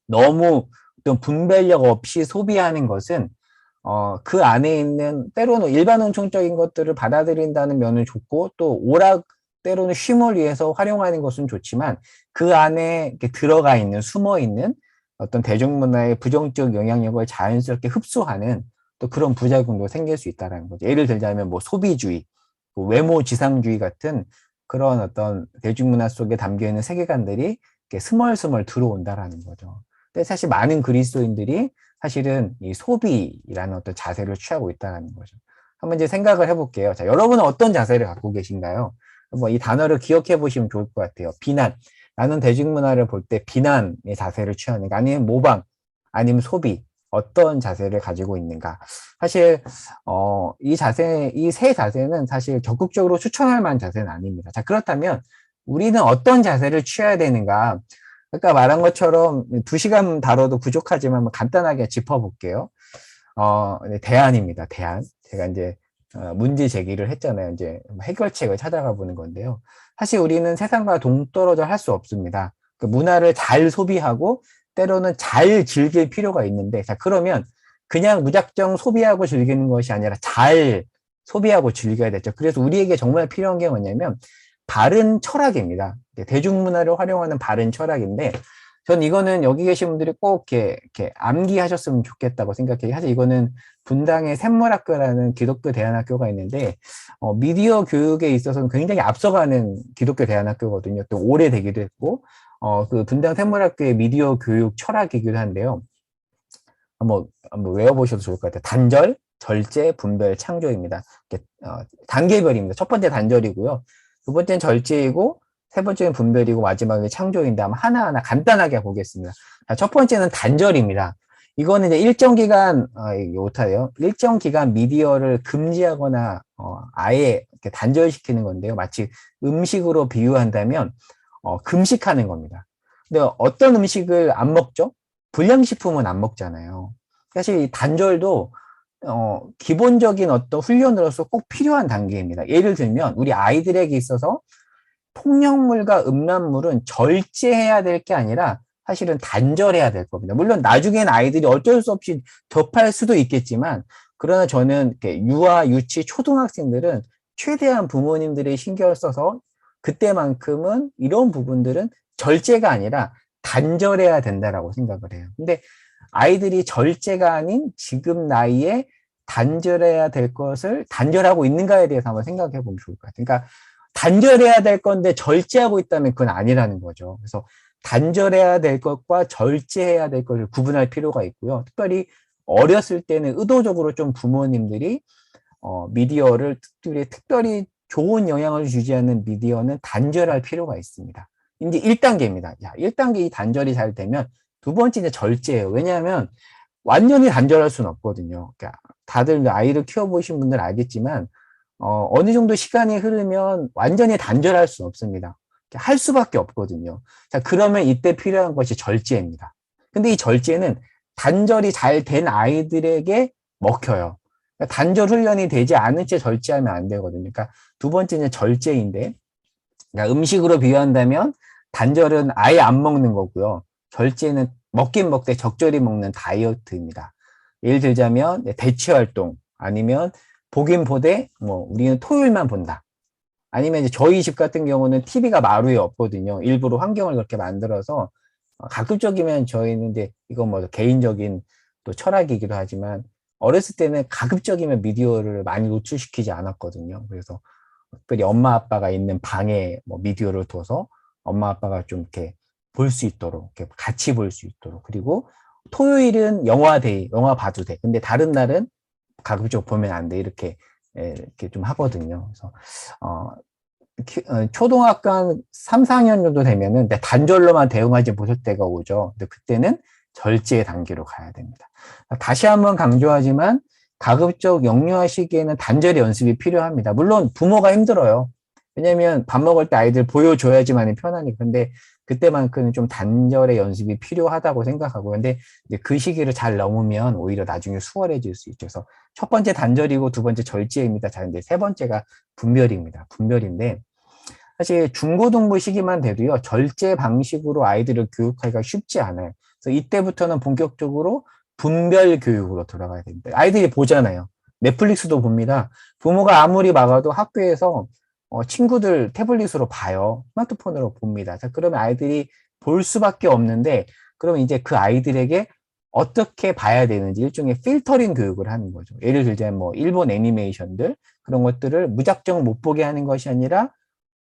S1: 너무 어떤 분별력 없이 소비하는 것은 그 안에 있는 때로는 일반 은총적인 것들을 받아들인다는 면은 좋고 또 오락 때로는 쉼을 위해서 활용하는 것은 좋지만 그 안에 이렇게 들어가 있는 숨어 있는 어떤 대중문화의 부정적 영향력을 자연스럽게 흡수하는 또 그런 부작용도 생길 수 있다는 거죠. 예를 들자면 뭐 소비주의, 외모 지상주의 같은 그런 어떤 대중문화 속에 담겨 있는 세계관들이 이렇게 스멀스멀 들어온다라는 거죠. 근데 사실 많은 그리스도인들이 사실은 이 소비라는 어떤 자세를 취하고 있다는 거죠. 한번 이제 생각을 해볼게요. 자, 여러분은 어떤 자세를 갖고 계신가요? 뭐 이 단어를 기억해 보시면 좋을 것 같아요. 비난. 나는 대중문화를 볼 때 비난의 자세를 취하는가, 아니면 모방, 아니면 소비. 어떤 자세를 가지고 있는가. 사실, 이 자세, 이 세 자세는 사실 적극적으로 추천할 만한 자세는 아닙니다. 자, 그렇다면 우리는 어떤 자세를 취해야 되는가. 아까 말한 것처럼 2시간 다뤄도 부족하지만 간단하게 짚어볼게요. 네, 대안입니다. 대안. 제가 이제 문제 제기를 했잖아요. 이제 해결책을 찾아가 보는 건데요. 사실 우리는 세상과 동떨어져 할 수 없습니다. 그 문화를 잘 소비하고 때로는 잘 즐길 필요가 있는데, 자, 그러면 그냥 무작정 소비하고 즐기는 것이 아니라 잘 소비하고 즐겨야 되죠. 그래서 우리에게 정말 필요한 게 뭐냐면 바른 철학입니다. 대중문화를 활용하는 바른 철학인데, 전 이거는 여기 계신 분들이 꼭 이렇게 암기하셨으면 좋겠다고 생각해요. 사실 이거는 분당의 샘물학교라는 기독교 대안학교가 있는데, 미디어 교육에 있어서는 굉장히 앞서가는 기독교 대안학교거든요. 또 오래되기도 했고, 그 분당 샘물학교의 미디어 교육 철학이기도 한데요. 한번 외워보셔도 좋을 것 같아요. 단절, 절제, 분별, 창조입니다. 단계별입니다. 첫 번째 단절이고요. 두 번째는 절제이고, 세 번째는 분별이고, 마지막에 창조인데, 한번 하나하나 간단하게 보겠습니다. 자, 첫 번째는 단절입니다. 이거는 이제 일정 기간, 이게 못하네요. 일정 기간 미디어를 금지하거나, 아예 이렇게 단절시키는 건데요. 마치 음식으로 비유한다면, 금식하는 겁니다. 근데 어떤 음식을 안 먹죠? 불량식품은 안 먹잖아요. 사실 이 단절도 기본적인 어떤 훈련으로서 꼭 필요한 단계입니다. 예를 들면 우리 아이들에게 있어서 폭력물과 음란물은 절제해야 될 게 아니라 사실은 단절해야 될 겁니다. 물론 나중엔 아이들이 어쩔 수 없이 접할 수도 있겠지만, 그러나 저는 유아, 유치, 초등학생들은 최대한 부모님들이 신경을 써서 그때만큼은 이런 부분들은 절제가 아니라 단절해야 된다라고 생각을 해요. 근데 아이들이 절제가 아닌 지금 나이에 단절해야 될 것을 단절하고 있는가에 대해서 한번 생각해 보면 좋을 것 같아요. 그러니까 단절해야 될 건데 절제하고 있다면 그건 아니라는 거죠. 그래서 단절해야 될 것과 절제해야 될 것을 구분할 필요가 있고요. 특별히 어렸을 때는 의도적으로 좀 부모님들이 미디어를 특별히 좋은 영향을 주지 않는 미디어는 단절할 필요가 있습니다. 이제 1단계입니다. 야, 1단계 이 단절이 잘 되면 두 번째 이제 절제예요. 왜냐하면 완전히 단절할 수는 없거든요. 그러니까 다들 아이를 키워보신 분들 알겠지만 어느 정도 시간이 흐르면 완전히 단절할 수 없습니다. 할 수밖에 없거든요. 자, 그러면 이때 필요한 것이 절제입니다. 근데 이 절제는 단절이 잘 된 아이들에게 먹혀요. 그러니까 단절 훈련이 되지 않은 채 절제하면 안 되거든요. 그러니까 두 번째는 절제인데, 그러니까 음식으로 비유한다면 단절은 아예 안 먹는 거고요. 절제는 먹긴 먹되 적절히 먹는 다이어트입니다. 예를 들자면 대체 활동, 아니면 보긴 보되 우리는 토요일만 본다. 아니면 이제 저희 집 같은 경우는 TV가 마루에 없거든요. 일부러 환경을 그렇게 만들어서 가급적이면 저희는 이제 이건 개인적인 또 철학이기도 하지만, 어렸을 때는 가급적이면 미디어를 많이 노출시키지 않았거든요. 그래서 특별히 엄마 아빠가 있는 방에 미디어를 둬서 엄마 아빠가 좀 이렇게 볼 수 있도록, 이렇게 같이 볼 수 있도록. 그리고 토요일은 영화 봐도 돼. 근데 다른 날은 가급적 보면 안 돼. 이렇게 좀 하거든요. 그래서 초등학교 한 3, 4학년 정도 되면은 단절로만 대응하지 못할 때가 오죠. 근데 그때는 절제 단계로 가야 됩니다. 다시 한번 강조하지만 가급적 영유아시기에는 단절의 연습이 필요합니다. 물론 부모가 힘들어요. 왜냐면 밥 먹을 때 아이들 보여줘야지만 편하니까. 근데 그때만큼은 좀 단절의 연습이 필요하다고 생각하고, 근데 이제 그 시기를 잘 넘으면 오히려 나중에 수월해질 수 있죠. 그래서 첫 번째 단절이고 두 번째 절제입니다. 자, 근데 세 번째가 분별입니다. 분별인데, 사실 중고등부 시기만 돼도요, 절제 방식으로 아이들을 교육하기가 쉽지 않아요. 그래서 이때부터는 본격적으로 분별 교육으로 들어가야 됩니다. 아이들이 보잖아요. 넷플릭스도 봅니다. 부모가 아무리 막아도 학교에서 친구들 태블릿으로 봐요. 스마트폰으로 봅니다. 자, 그러면 아이들이 볼 수밖에 없는데, 그러면 이제 그 아이들에게 어떻게 봐야 되는지 일종의 필터링 교육을 하는 거죠. 예를 들자면 일본 애니메이션들, 그런 것들을 무작정 못 보게 하는 것이 아니라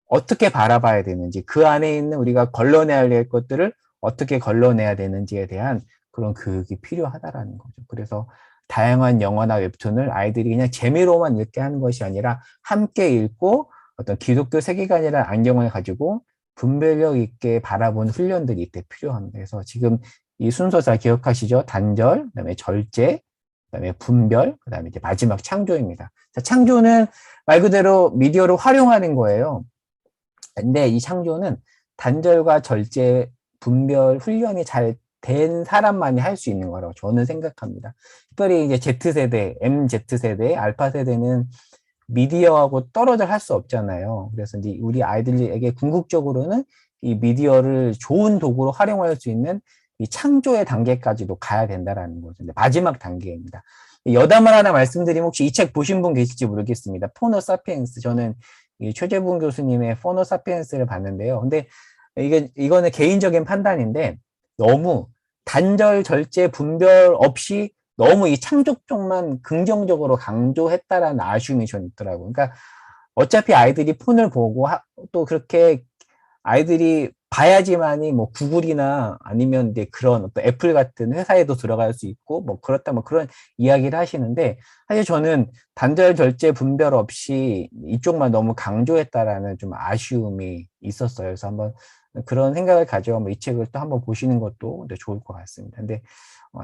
S1: 어떻게 바라봐야 되는지, 그 안에 있는 우리가 걸러내야 될 것들을 어떻게 걸러내야 되는지에 대한 그런 교육이 필요하다라는 거죠. 그래서 다양한 영화나 웹툰을 아이들이 그냥 재미로만 읽게 하는 것이 아니라 함께 읽고 어떤 기독교 세계관이라는 안경을 가지고 분별력 있게 바라보는 훈련들이 이때 필요합니다. 그래서 지금 이 순서 잘 기억하시죠? 단절, 그다음에 절제, 그다음에 분별, 그다음에 이제 마지막 창조입니다. 자, 창조는 말 그대로 미디어를 활용하는 거예요. 근데 이 창조는 단절과 절제, 분별 훈련이 잘 된 사람만이 할 수 있는 거라고 저는 생각합니다. 특별히 이제 Z세대, MZ세대, 알파세대는 미디어하고 떨어져 할 수 없잖아요. 그래서 이제 우리 아이들에게 궁극적으로는 이 미디어를 좋은 도구로 활용할 수 있는 이 창조의 단계까지도 가야 된다라는 거죠. 마지막 단계입니다. 여담을 하나 말씀드리면 혹시 이 책 보신 분 계실지 모르겠습니다. 포노 사피엔스. 저는 이 최재분 교수님의 포노 사피엔스를 봤는데요. 근데 이거는 개인적인 판단인데 너무 단절, 절제, 분별 없이 너무 이 창조 쪽만 긍정적으로 강조했다라는 아쉬움이 전 있더라고요. 그러니까 어차피 아이들이 폰을 보고 또 그렇게 아이들이 봐야지만이 뭐 구글이나 아니면 이제 그런 어떤 애플 같은 회사에도 들어갈 수 있고 뭐 그렇다 뭐 그런 이야기를 하시는데 사실 저는 단절 절제 분별 없이 이쪽만 너무 강조했다라는 좀 아쉬움이 있었어요. 그래서 한번 그런 생각을 가지고 이 책을 또 한번 보시는 것도 좋을 것 같습니다. 근데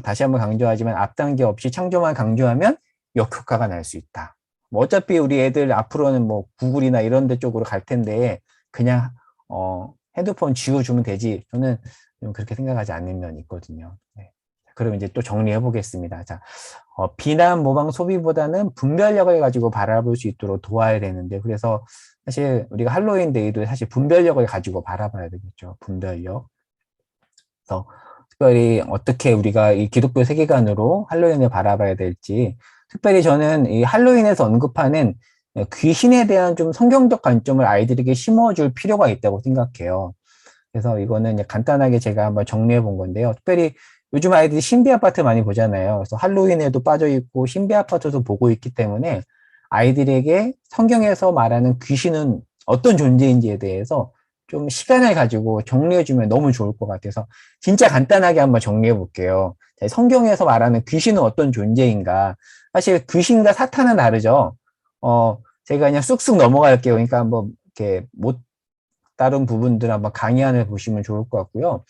S1: 다시 한번 강조하지만 앞단계 없이 창조만 강조하면 역효과가 날 수 있다. 뭐 어차피 우리 애들 앞으로는 뭐 구글이나 이런 데 쪽으로 갈 텐데 그냥 핸드폰 지워주면 되지. 저는 좀 그렇게 생각하지 않는 면이 있거든요. 네. 그럼 이제 또 정리해 보겠습니다. 자, 비난, 모방, 소비보다는 분별력을 가지고 바라볼 수 있도록 도와야 되는데, 그래서 사실 우리가 할로윈 데이도 사실 분별력을 가지고 바라봐야 되겠죠. 분별력. 그래서 특별히 어떻게 우리가 이 기독교 세계관으로 할로윈을 바라봐야 될지, 특별히 저는 이 할로윈에서 언급하는 귀신에 대한 좀 성경적 관점을 아이들에게 심어줄 필요가 있다고 생각해요. 그래서 이거는 간단하게 제가 한번 정리해 본 건데요. 특별히 요즘 아이들이 신비 아파트 많이 보잖아요. 그래서 할로윈에도 빠져 있고 신비 아파트도 보고 있기 때문에 아이들에게 성경에서 말하는 귀신은 어떤 존재인지에 대해서 좀 시간을 가지고 정리해 주면 너무 좋을 것 같아서 진짜 간단하게 한번 정리해 볼게요. 성경에서 말하는 귀신은 어떤 존재인가? 사실 귀신과 사탄은 다르죠. 제가 그냥 쑥쑥 넘어갈게요. 그러니까 한번 이렇게 못 다른 부분들 한번 강의안을 보시면 좋을 것 같고요.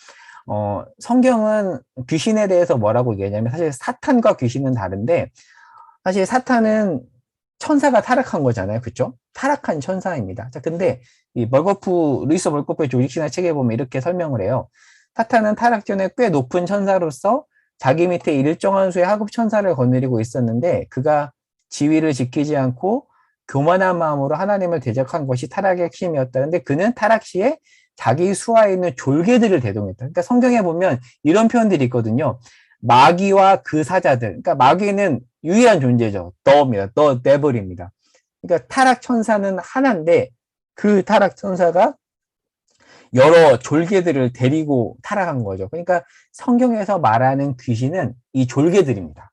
S1: 성경은 귀신에 대해서 뭐라고 얘기하냐면 사실 사탄과 귀신은 다른데 사실 사탄은 천사가 타락한 거잖아요. 그렇죠? 타락한 천사입니다. 자, 근데 이 루이스 멀거프의 조직신화 책에 보면 이렇게 설명을 해요. 사탄은 타락 전에 꽤 높은 천사로서 자기 밑에 일정한 수의 하급 천사를 거느리고 있었는데 그가 지위를 지키지 않고 교만한 마음으로 하나님을 대적한 것이 타락의 핵심이었다는데 그는 타락 시에 자기 수하에 있는 졸개들을 대동했다. 그러니까 성경에 보면 이런 표현들이 있거든요. 마귀와 그 사자들. 그러니까 마귀는 유일한 존재죠. 더입니다. 더 데블입니다. 그러니까 타락 천사는 하나인데 그 타락 천사가 여러 졸개들을 데리고 타락한 거죠. 그러니까 성경에서 말하는 귀신은 이 졸개들입니다.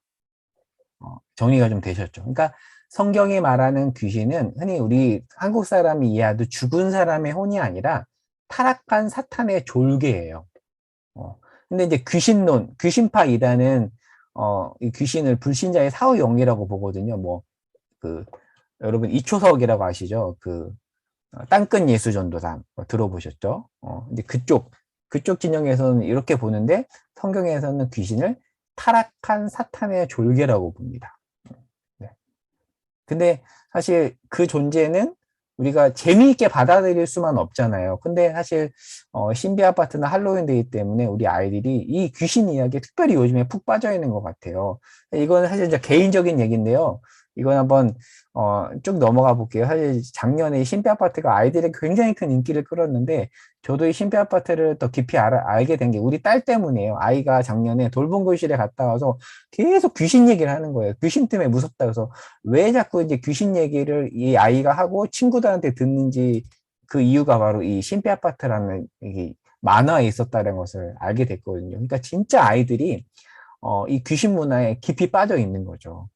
S1: 정리가 좀 되셨죠? 그러니까 성경이 말하는 귀신은 흔히 우리 한국 사람이 이해하듯 죽은 사람의 혼이 아니라 타락한 사탄의 졸개예요. 근데 이제 귀신파 이단은 이 귀신을 불신자의 사후 영이라고 보거든요. 여러분 이초석이라고 아시죠? 땅끝 예수전도단 들어보셨죠? 근데 그쪽 진영에서는 이렇게 보는데 성경에서는 귀신을 타락한 사탄의 졸개라고 봅니다. 네. 근데 사실 그 존재는 우리가 재미있게 받아들일 수만 없잖아요. 근데 사실 신비 아파트나 할로윈 데이 때문에 우리 아이들이 이 귀신 이야기에 특별히 요즘에 푹 빠져 있는 것 같아요. 이건 사실 이제 개인적인 얘기인데요. 이건 한번 쭉 넘어가 볼게요. 사실 작년에 이 신비 아파트가 아이들에게 굉장히 큰 인기를 끌었는데 저도 이 신비 아파트를 더 깊이 알게 된 게 우리 딸 때문이에요. 아이가 작년에 돌봄교실에 갔다 와서 계속 귀신 얘기를 하는 거예요. 귀신 때문에 무섭다. 그래서 왜 자꾸 이제 귀신 얘기를 이 아이가 하고 친구들한테 듣는지 그 이유가 바로 이 신비 아파트라는 이 만화에 있었다는 것을 알게 됐거든요. 그러니까 진짜 아이들이 이 귀신 문화에 깊이 빠져 있는 거죠.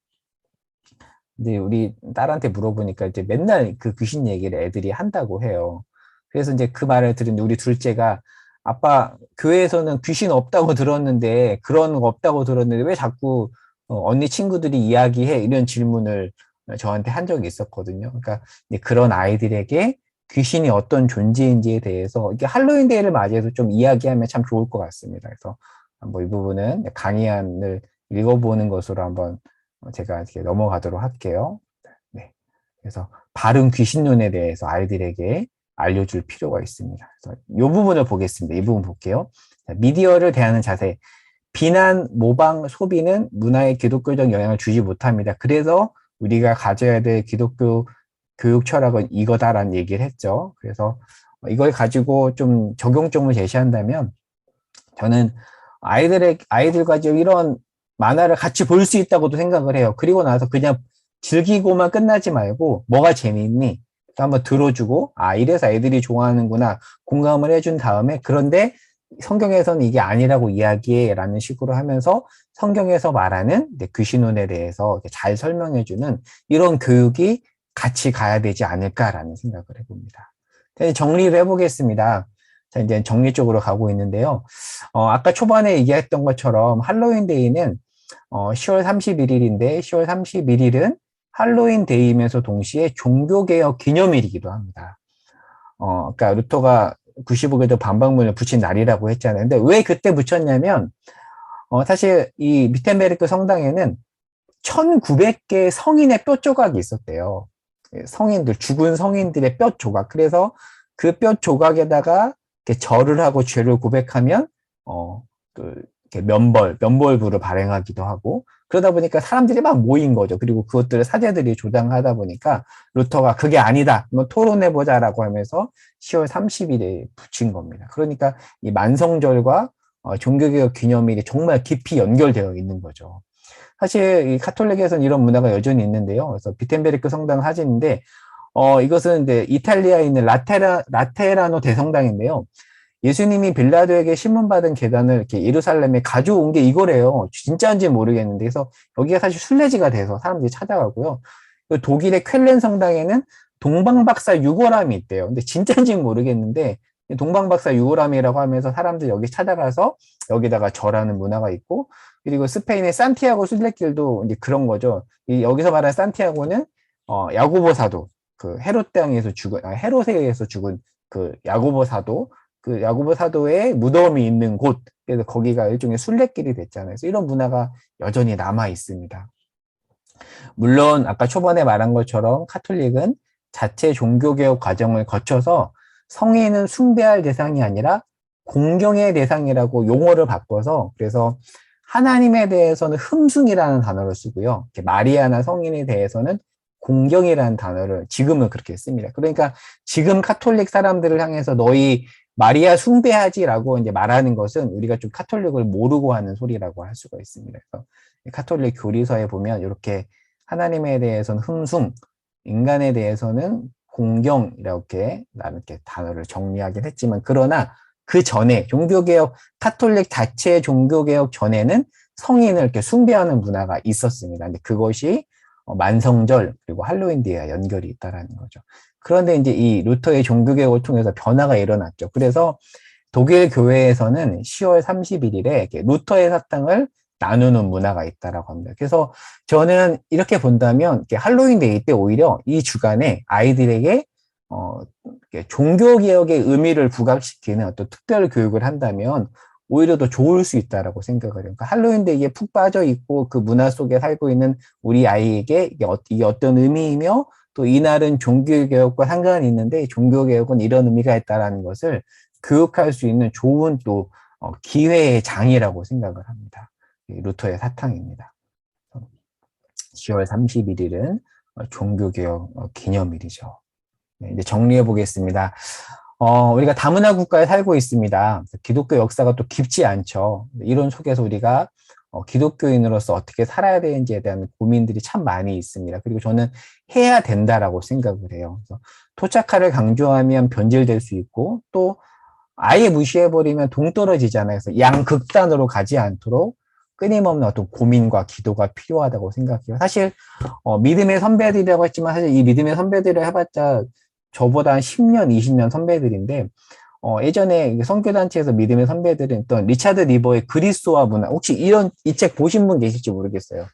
S1: 근데 우리 딸한테 물어보니까 이제 맨날 그 귀신 얘기를 애들이 한다고 해요. 그래서 이제 그 말을 들은 우리 둘째가 아빠 교회에서는 귀신 없다고 들었는데 그런 거 없다고 들었는데 왜 자꾸 언니 친구들이 이야기해 이런 질문을 저한테 한 적이 있었거든요. 그러니까 이제 그런 아이들에게 귀신이 어떤 존재인지에 대해서 이게 할로윈 데이를 맞이해서 좀 이야기하면 참 좋을 것 같습니다. 그래서 한번 이 부분은 강의안을 읽어보는 것으로 한번 제가 이렇게 넘어가도록 할게요. 네. 그래서 바른 귀신론에 대해서 아이들에게 알려줄 필요가 있습니다. 그래서 이 부분을 보겠습니다. 이 부분 볼게요. 미디어를 대하는 자세. 비난, 모방, 소비는 문화에 기독교적 영향을 주지 못합니다. 그래서 우리가 가져야 될 기독교 교육 철학은 이거다라는 얘기를 했죠. 그래서 이걸 가지고 좀 적용점을 제시한다면 저는 아이들과 좀 이런 만화를 같이 볼 수 있다고도 생각을 해요. 그리고 나서 그냥 즐기고만 끝나지 말고 뭐가 재미있니? 또 한번 들어주고 아 이래서 애들이 좋아하는구나 공감을 해준 다음에 그런데 성경에서는 이게 아니라고 이야기해 라는 식으로 하면서 성경에서 말하는 귀신론에 대해서 잘 설명해주는 이런 교육이 같이 가야 되지 않을까라는 생각을 해봅니다. 정리를 해보겠습니다. 자, 이제 정리 쪽으로 가고 있는데요. 아까 초반에 얘기했던 것처럼 할로윈 데이는 10월 31일인데 10월 31일은 할로윈 데이이면서 동시에 종교개혁 기념일이기도 합니다. 그러니까 루터가 95개도 반박문을 붙인 날이라고 했잖아요. 근데 왜 그때 붙였냐면 사실 이 미텐베르크 성당에는 1900개 성인의 뼈 조각이 있었대요. 성인들, 죽은 성인들의 뼈 조각. 그래서 그 뼈 조각에다가 이렇게 절을 하고 죄를 고백하면, 또 이렇게 면벌부를 발행하기도 하고, 그러다 보니까 사람들이 막 모인 거죠. 그리고 그것들을 사제들이 조장하다 보니까 루터가 그게 아니다. 한번 토론해보자라고 하면서 10월 30일에 붙인 겁니다. 그러니까 이 만성절과 종교개혁 기념일이 정말 깊이 연결되어 있는 거죠. 사실 이 카톨릭에서는 이런 문화가 여전히 있는데요. 그래서 비텐베르크 성당 사진인데 이것은 이제 이탈리아에 있는 라테라노 대성당인데요. 예수님이 빌라도에게 신문받은 계단을 이렇게 예루살렘에 가져온 게 이거래요. 진짜인지 모르겠는데 그래서 여기가 사실 순례지가 돼서 사람들이 찾아가고요. 독일의 쾰렌 성당에는 동방박사 유골함이 있대요. 근데 진짜인지는 모르겠는데 동방박사 유골함이라고 하면서 사람들이 여기 찾아가서 여기다가 절하는 문화가 있고 그리고 스페인의 산티아고 순례길도 이제 그런 거죠. 여기서 말하는 산티아고는 야고보 사도 그 헤롯 땅에서 죽은 헤롯에 의해서 죽은 그 야고보 사도 그 야고보 사도의 무덤이 있는 곳 그래서 거기가 일종의 순례길이 됐잖아요. 그래서 이런 문화가 여전히 남아 있습니다. 물론 아까 초반에 말한 것처럼 카톨릭은 자체 종교개혁 과정을 거쳐서 성인은 숭배할 대상이 아니라 공경의 대상이라고 용어를 바꿔서 그래서 하나님에 대해서는 흠숭이라는 단어를 쓰고요. 마리아나 성인에 대해서는 공경이라는 단어를 지금은 그렇게 씁니다. 그러니까 지금 카톨릭 사람들을 향해서 너희 마리아 숭배하지라고 이제 말하는 것은 우리가 좀 카톨릭을 모르고 하는 소리라고 할 수가 있습니다. 그래서 카톨릭 교리서에 보면 이렇게 하나님에 대해서는 흠숭, 인간에 대해서는 공경 이렇게 단어를 정리하긴 했지만 그러나 그 전에 종교개혁 카톨릭 자체의 종교개혁 전에는 성인을 이렇게 숭배하는 문화가 있었습니다. 근데 그것이 만성절 그리고 할로윈데이와 연결이 있다라는 거죠. 그런데 이제 이 루터의 종교개혁을 통해서 변화가 일어났죠. 그래서 독일 교회에서는 10월 31일에 루터의 사탕을 나누는 문화가 있다라고 합니다. 그래서 저는 이렇게 본다면 할로윈데이 때 오히려 이 주간에 아이들에게 종교개혁의 의미를 부각시키는 어떤 특별 교육을 한다면 오히려 더 좋을 수 있다라고 생각을 해요. 그러니까 할로윈데이에 푹 빠져 있고 그 문화 속에 살고 있는 우리 아이에게 이게 어떤 의미이며 또 이날은 종교개혁과 상관이 있는데 종교개혁은 이런 의미가 있다라는 것을 교육할 수 있는 좋은 또 기회의 장이라고 생각을 합니다. 루터의 사탕입니다. 10월 31일은 종교개혁 기념일이죠. 네, 이제 정리해 보겠습니다. 우리가 다문화 국가에 살고 있습니다. 기독교 역사가 또 깊지 않죠. 이런 속에서 우리가 기독교인으로서 어떻게 살아야 되는지에 대한 고민들이 참 많이 있습니다. 그리고 저는 해야 된다라고 생각을 해요. 그래서 토착화를 강조하면 변질될 수 있고 또 아예 무시해버리면 동떨어지잖아요. 그래서 양극단으로 가지 않도록 끊임없는 어떤 고민과 기도가 필요하다고 생각해요. 사실 믿음의 선배들이라고 했지만 사실 이 믿음의 선배들을 해봤자 저보다 한 10년, 20년 선배들인데 예전에 선교단체에서 믿음의 선배들은 또 리차드 리버의 그리스도와 문화 혹시 이 책 보신 분 계실지 모르겠어요.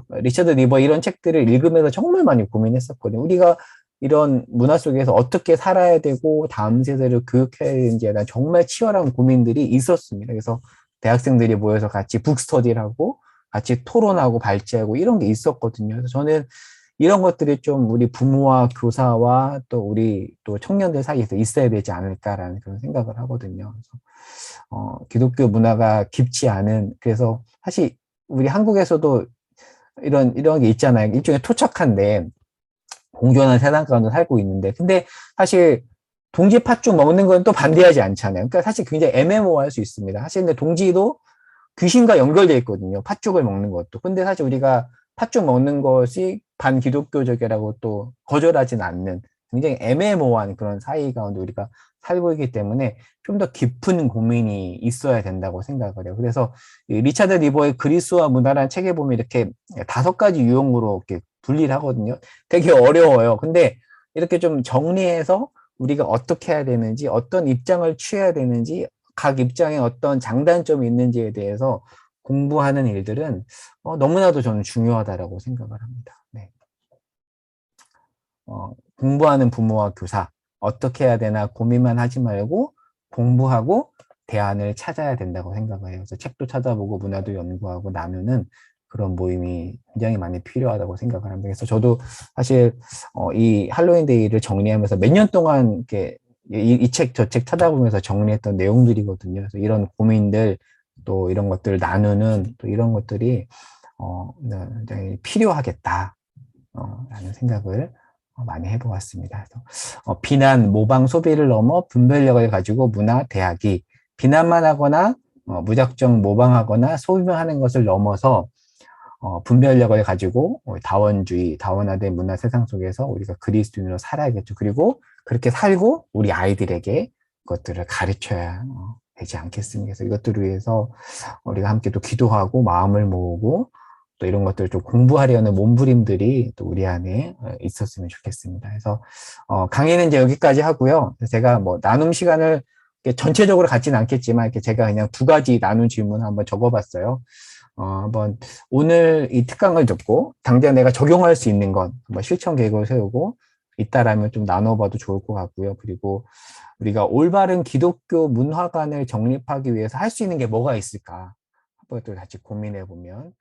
S1: 리처드 리버 이런 책들을 읽으면서 정말 많이 고민했었거든요. 우리가 이런 문화 속에서 어떻게 살아야 되고 다음 세대를 교육해야 되는지에 대한 정말 치열한 고민들이 있었습니다. 그래서 대학생들이 모여서 같이 북스터디를 하고 같이 토론하고 발제하고 이런 게 있었거든요. 그래서 저는 이런 것들이 좀 우리 부모와 교사와 또 우리 또 청년들 사이에서 있어야 되지 않을까라는 그런 생각을 하거든요. 그래서 기독교 문화가 깊지 않은, 그래서 사실 우리 한국에서도 이런 게 있잖아요. 일종의 토착한데 공존한 세상 가운데 살고 있는데, 근데 사실 동지 팥죽 먹는 건 또 반대하지 않잖아요. 그러니까 사실 굉장히 애매모호할 수 있습니다. 사실 근데 동지도 귀신과 연결되어 있거든요. 팥죽을 먹는 것도. 근데 사실 우리가 팥죽 먹는 것이 반기독교적이라고 또 거절하진 않는 굉장히 애매모호한 그런 사이 가운데 우리가 살고 있기 때문에 좀 더 깊은 고민이 있어야 된다고 생각을 해요. 그래서 리차드 리버의 그리스와 문화라는 책에 보면 이렇게 5가지 유형으로 이렇게 분리를 하거든요. 되게 어려워요. 근데 이렇게 좀 정리해서 우리가 어떻게 해야 되는지, 어떤 입장을 취해야 되는지, 각 입장에 어떤 장단점이 있는지에 대해서 공부하는 일들은 너무나도 저는 중요하다라고 생각을 합니다. 네. 공부하는 부모와 교사, 어떻게 해야 되나 고민만 하지 말고 공부하고 대안을 찾아야 된다고 생각을 해요. 그래서 책도 찾아보고 문화도 연구하고 나누는 그런 모임이 굉장히 많이 필요하다고 생각을 합니다. 그래서 저도 사실 이 할로윈 데이를 정리하면서 몇 년 동안 이렇게 이 책, 저 책 찾아보면서 정리했던 내용들이거든요. 그래서 이런 고민들, 또 이런 것들을 나누는 또 이런 것들이 굉장히 필요하겠다. 라는 생각을 많이 해보았습니다. 그래서 비난, 모방, 소비를 넘어 분별력을 가지고 문화, 대학이 비난만 하거나 무작정 모방하거나 소비만 하는 것을 넘어서 분별력을 가지고 다원주의, 다원화된 문화 세상 속에서 우리가 그리스도인으로 살아야겠죠. 그리고 그렇게 살고 우리 아이들에게 그것들을 가르쳐야 되지 않겠습니까? 그래서 이것들을 위해서 우리가 함께 또 기도하고 마음을 모으고 또 이런 것들을 좀 공부하려는 몸부림들이 또 우리 안에 있었으면 좋겠습니다. 그래서 강의는 이제 여기까지 하고요. 제가 뭐 나눔 시간을 전체적으로 갖지는 않겠지만 이렇게 제가 그냥 2가지 나눈 질문을 한번 적어봤어요. 한번 오늘 이 특강을 듣고 당장 내가 적용할 수 있는 건 한번 실천 계획을 세우고 있다라면 좀 나눠봐도 좋을 것 같고요. 그리고 우리가 올바른 기독교 문화관을 정립하기 위해서 할 수 있는 게 뭐가 있을까? 한번 또 같이 고민해 보면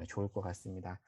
S1: 좋을 것 같습니다.